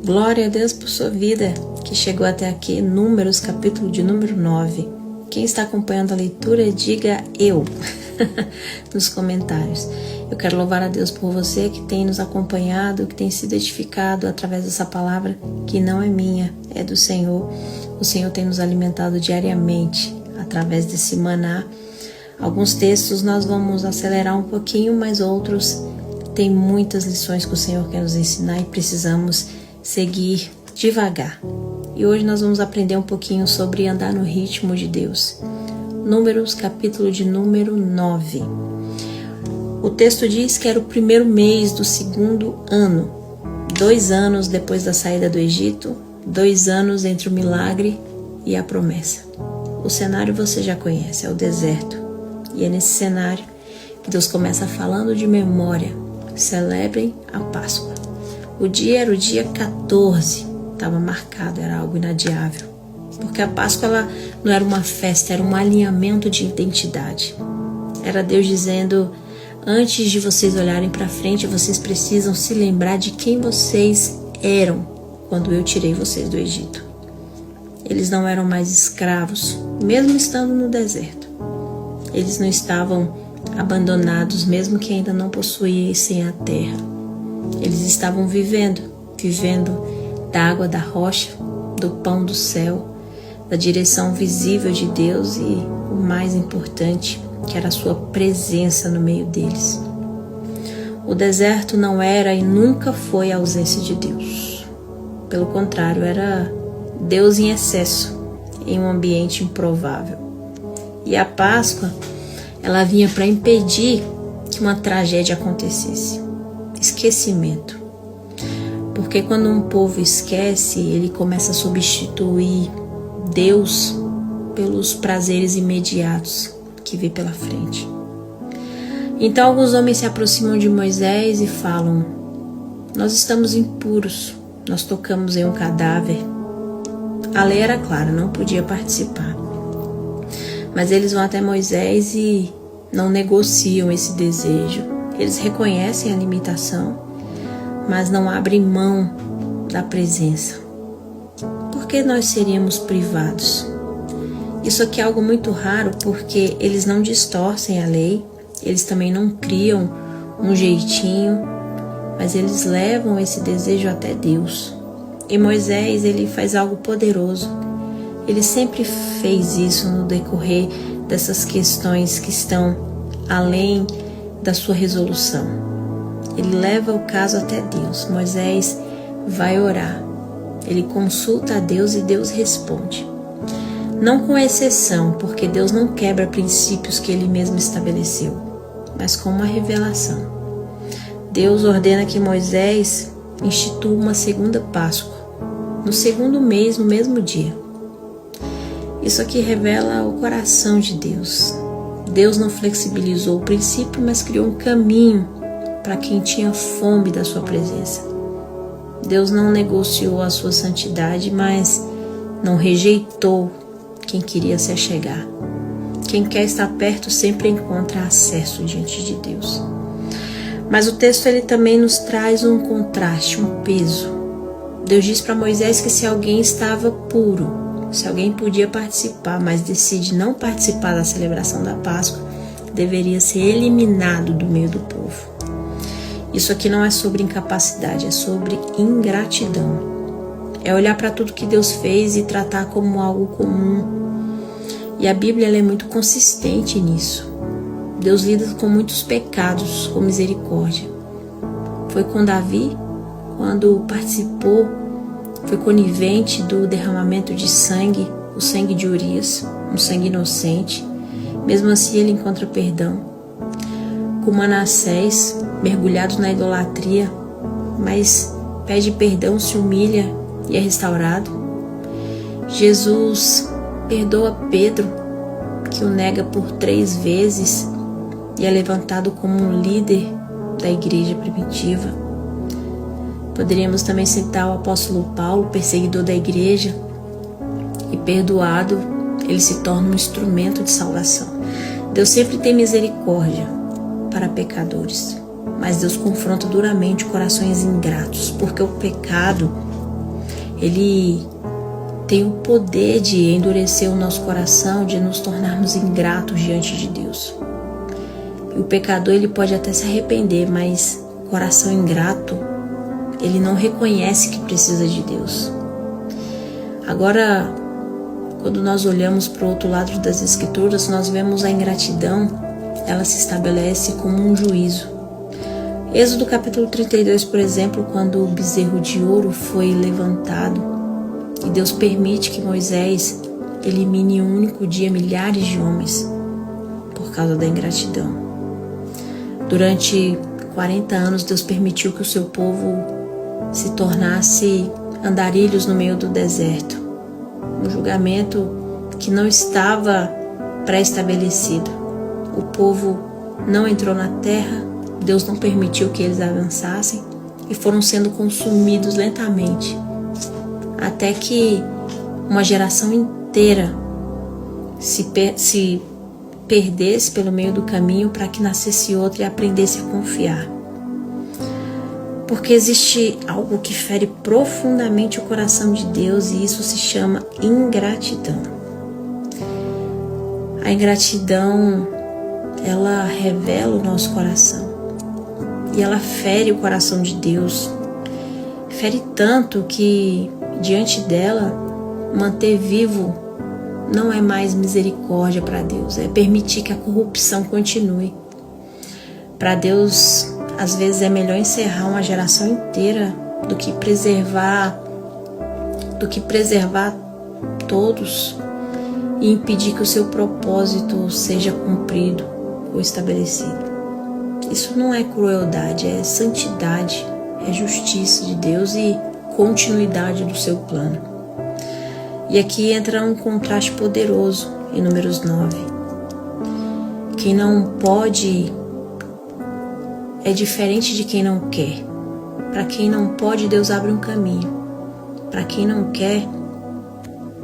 Glória a Deus por sua vida, que chegou até aqui, Números, capítulo de número 9. Quem está acompanhando a leitura, diga eu nos comentários. Eu quero louvar a Deus por você que tem nos acompanhado, que tem sido edificado através dessa palavra, que não é minha, é do Senhor. O Senhor tem nos alimentado diariamente através desse maná. Alguns textos nós vamos acelerar um pouquinho, mas outros tem muitas lições que o Senhor quer nos ensinar e precisamos seguir devagar. E hoje nós vamos aprender um pouquinho sobre andar no ritmo de Deus. Números, capítulo de número 9. O texto diz que era o primeiro mês do segundo ano, 2 anos depois da saída do Egito, 2 anos entre o milagre e a promessa. O cenário você já conhece, é o deserto. E é nesse cenário que Deus começa falando de memória. Celebrem a Páscoa. O dia era o dia 14, estava marcado, era algo inadiável. Porque a Páscoa ela não era uma festa, era um alinhamento de identidade. Era Deus dizendo, antes de vocês olharem para frente, vocês precisam se lembrar de quem vocês eram quando eu tirei vocês do Egito. Eles não eram mais escravos, mesmo estando no deserto. Eles não estavam abandonados, mesmo que ainda não possuíssem a terra. Eles estavam vivendo da água da rocha, do pão do céu, da direção visível de Deus e o mais importante, que era a sua presença no meio deles. O deserto não era e nunca foi a ausência de Deus. Pelo contrário, era Deus em excesso, em um ambiente improvável. E a Páscoa, ela vinha para impedir que uma tragédia acontecesse. Esquecimento. Porque quando um povo esquece, ele começa a substituir Deus pelos prazeres imediatos que vê pela frente. Então alguns homens se aproximam de Moisés e falam, nós estamos impuros, nós tocamos em um cadáver. A lei era clara, não podia participar. Mas eles vão até Moisés e não negociam esse desejo. Eles reconhecem a limitação, mas não abrem mão da presença. Por que nós seríamos privados? Isso aqui é algo muito raro porque eles não distorcem a lei, eles também não criam um jeitinho, mas eles levam esse desejo até Deus. E Moisés, ele faz algo poderoso. Ele sempre fez isso no decorrer dessas questões que estão além da sua resolução. Ele leva o caso até Deus. Moisés vai orar. Ele consulta a Deus e Deus responde. Não com exceção, porque Deus não quebra princípios que Ele mesmo estabeleceu, mas com uma revelação. Deus ordena que Moisés institua uma segunda Páscoa, no segundo mês, no mesmo dia. Isso aqui revela o coração de Deus. Deus não flexibilizou o princípio, mas criou um caminho para quem tinha fome da sua presença. Deus não negociou a sua santidade, mas não rejeitou quem queria se achegar. Quem quer estar perto sempre encontra acesso diante de Deus. Mas o texto ele também nos traz um contraste, um peso. Deus diz para Moisés que se alguém estava puro, se alguém podia participar, mas decide não participar da celebração da Páscoa, deveria ser eliminado do meio do povo. Isso aqui não é sobre incapacidade, é sobre ingratidão. É olhar para tudo que Deus fez e tratar como algo comum. E a Bíblia ela é muito consistente nisso. Deus lida com muitos pecados com misericórdia. Foi com Davi, quando participou, foi conivente do derramamento de sangue, o sangue de Urias, um sangue inocente. Mesmo assim ele encontra perdão. Com Manassés, mergulhado na idolatria, mas pede perdão, se humilha e é restaurado. Jesus perdoa Pedro, que o nega por 3 vezes e é levantado como um líder da igreja primitiva. Poderíamos também citar o apóstolo Paulo, perseguidor da igreja, e perdoado, ele se torna um instrumento de salvação. Deus sempre tem misericórdia para pecadores, mas Deus confronta duramente corações ingratos, porque o pecado ele tem o poder de endurecer o nosso coração, de nos tornarmos ingratos diante de Deus. E o pecador, ele pode até se arrepender, mas o coração ingrato, ele não reconhece que precisa de Deus. Agora, quando nós olhamos para o outro lado das Escrituras, nós vemos a ingratidão, ela se estabelece como um juízo. Êxodo capítulo 32, por exemplo, quando o bezerro de ouro foi levantado e Deus permite que Moisés elimine em um único dia milhares de homens por causa da ingratidão. Durante 40 anos, Deus permitiu que o seu povo se tornasse andarilhos no meio do deserto. Um julgamento que não estava pré-estabelecido. O povo não entrou na terra, Deus não permitiu que eles avançassem e foram sendo consumidos lentamente, até que uma geração inteira se perdesse pelo meio do caminho para que nascesse outra e aprendesse a confiar. Porque existe algo que fere profundamente o coração de Deus e isso se chama ingratidão. A ingratidão, ela revela o nosso coração e ela fere o coração de Deus. Fere tanto que, diante dela, manter vivo não é mais misericórdia para Deus, é permitir que a corrupção continue. Para Deus, às vezes é melhor encerrar uma geração inteira do que preservar todos e impedir que o seu propósito seja cumprido ou estabelecido. Isso não é crueldade, é santidade, é justiça de Deus e continuidade do seu plano. E aqui entra um contraste poderoso em Números 9. Quem não pode é diferente de quem não quer. Para quem não pode, Deus abre um caminho. Para quem não quer,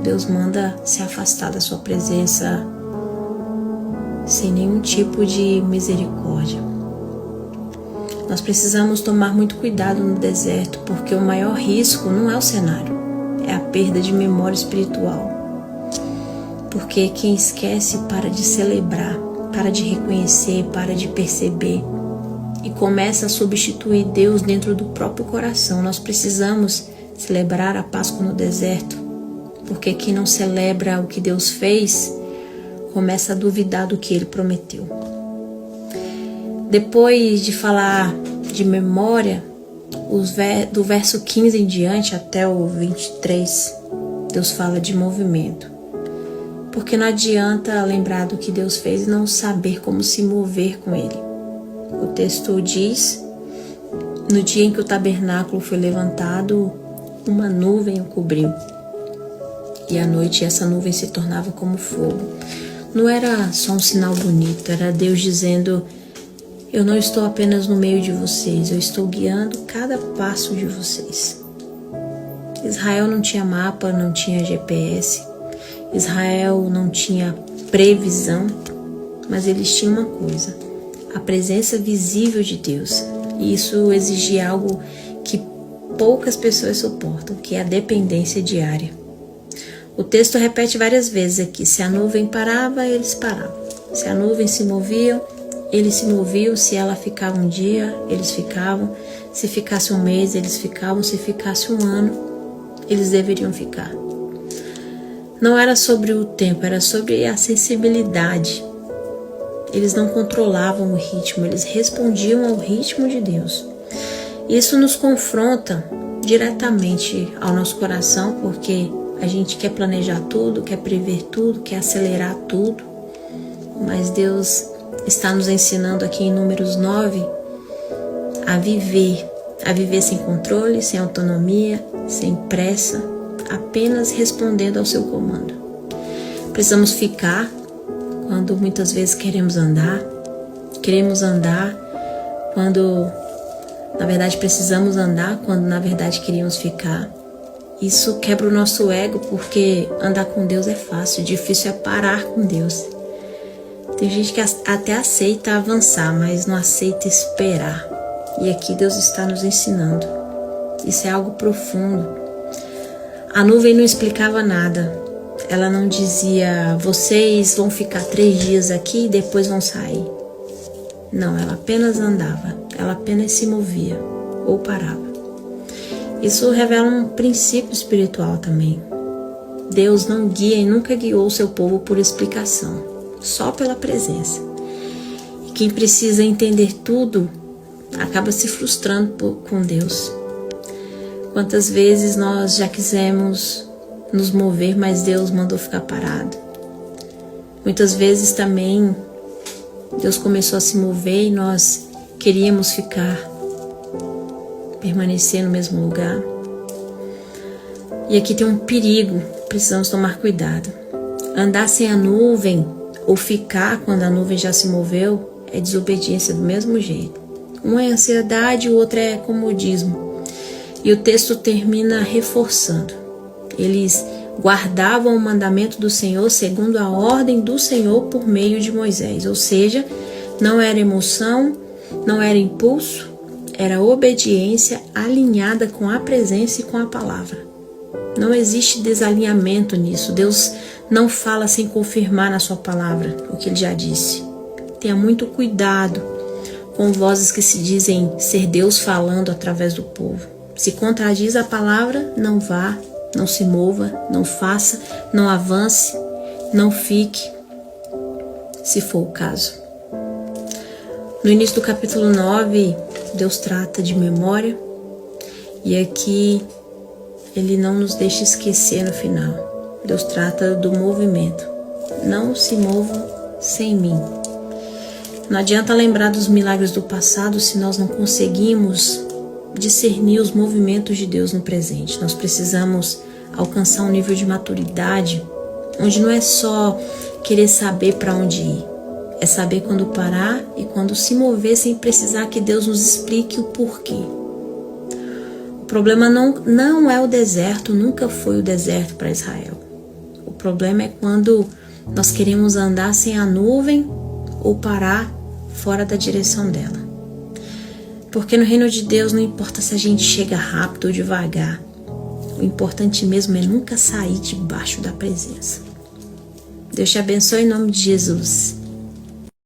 Deus manda se afastar da sua presença sem nenhum tipo de misericórdia. Nós precisamos tomar muito cuidado no deserto, porque o maior risco não é o cenário, é a perda de memória espiritual. Porque quem esquece para de celebrar, para de reconhecer, para de perceber e começa a substituir Deus dentro do próprio coração. Nós precisamos celebrar a Páscoa no deserto, porque quem não celebra o que Deus fez, começa a duvidar do que Ele prometeu. Depois de falar de memória, do verso 15 em diante até o 23, Deus fala de movimento. Porque não adianta lembrar do que Deus fez e não saber como se mover com Ele. O texto diz: no dia em que o tabernáculo foi levantado, uma nuvem o cobriu. E à noite essa nuvem se tornava como fogo. Não era só um sinal bonito, era Deus dizendo: eu não estou apenas no meio de vocês, eu estou guiando cada passo de vocês. Israel não tinha mapa, não tinha GPS. Israel não tinha previsão, mas eles tinham uma coisa: a presença visível de Deus. E isso exigia algo que poucas pessoas suportam, que é a dependência diária. O texto repete várias vezes aqui: se a nuvem parava, eles paravam. Se a nuvem se movia, eles se moviam. Se ela ficava um dia, eles ficavam. Se ficasse um mês, eles ficavam. Se ficasse um ano, eles deveriam ficar. Não era sobre o tempo, era sobre a sensibilidade. Eles não controlavam o ritmo, eles respondiam ao ritmo de Deus. Isso nos confronta diretamente ao nosso coração, porque a gente quer planejar tudo, quer prever tudo, quer acelerar tudo. Mas Deus está nos ensinando aqui em Números 9 a viver sem controle, sem autonomia, sem pressa, apenas respondendo ao seu comando. Precisamos ficar quando muitas vezes queremos andar quando na verdade precisamos andar, quando na verdade queríamos ficar. Isso quebra o nosso ego, porque andar com Deus é fácil, difícil é parar com Deus. Tem gente que até aceita avançar, mas não aceita esperar. E aqui Deus está nos ensinando. Isso é algo profundo. A nuvem não explicava nada. Ela não dizia, vocês vão ficar 3 dias aqui e depois vão sair. Não, ela apenas andava, ela apenas se movia ou parava. Isso revela um princípio espiritual também. Deus não guia e nunca guiou o seu povo por explicação, só pela presença. E quem precisa entender tudo acaba se frustrando com Deus. Quantas vezes nós já quisemos nos mover, mas Deus mandou ficar parado. Muitas vezes também Deus começou a se mover e nós queríamos permanecer no mesmo lugar. E aqui tem um perigo, precisamos tomar cuidado. Andar sem a nuvem ou ficar quando a nuvem já se moveu é desobediência do mesmo jeito. Um é ansiedade, o outro é comodismo. E o texto termina reforçando. Eles guardavam o mandamento do Senhor segundo a ordem do Senhor por meio de Moisés. Ou seja, não era emoção, não era impulso, era obediência alinhada com a presença e com a palavra. Não existe desalinhamento nisso. Deus não fala sem confirmar na sua palavra o que ele já disse. Tenha muito cuidado com vozes que se dizem ser Deus falando através do povo. Se contradiz a palavra, não vá, não se mova, não faça, não avance, não fique, se for o caso. No início do capítulo 9, Deus trata de memória e aqui ele não nos deixa esquecer no final. Deus trata do movimento. Não se movam sem mim. Não adianta lembrar dos milagres do passado se nós não conseguimos discernir os movimentos de Deus no presente. Nós precisamos alcançar um nível de maturidade onde não é só querer saber para onde ir, é saber quando parar e quando se mover sem precisar que Deus nos explique o porquê. O problema não é o deserto, nunca foi o deserto para Israel. O problema é quando nós queremos andar sem a nuvem ou parar fora da direção dela. Porque no reino de Deus não importa se a gente chega rápido ou devagar. O importante mesmo é nunca sair debaixo da presença. Deus te abençoe em nome de Jesus.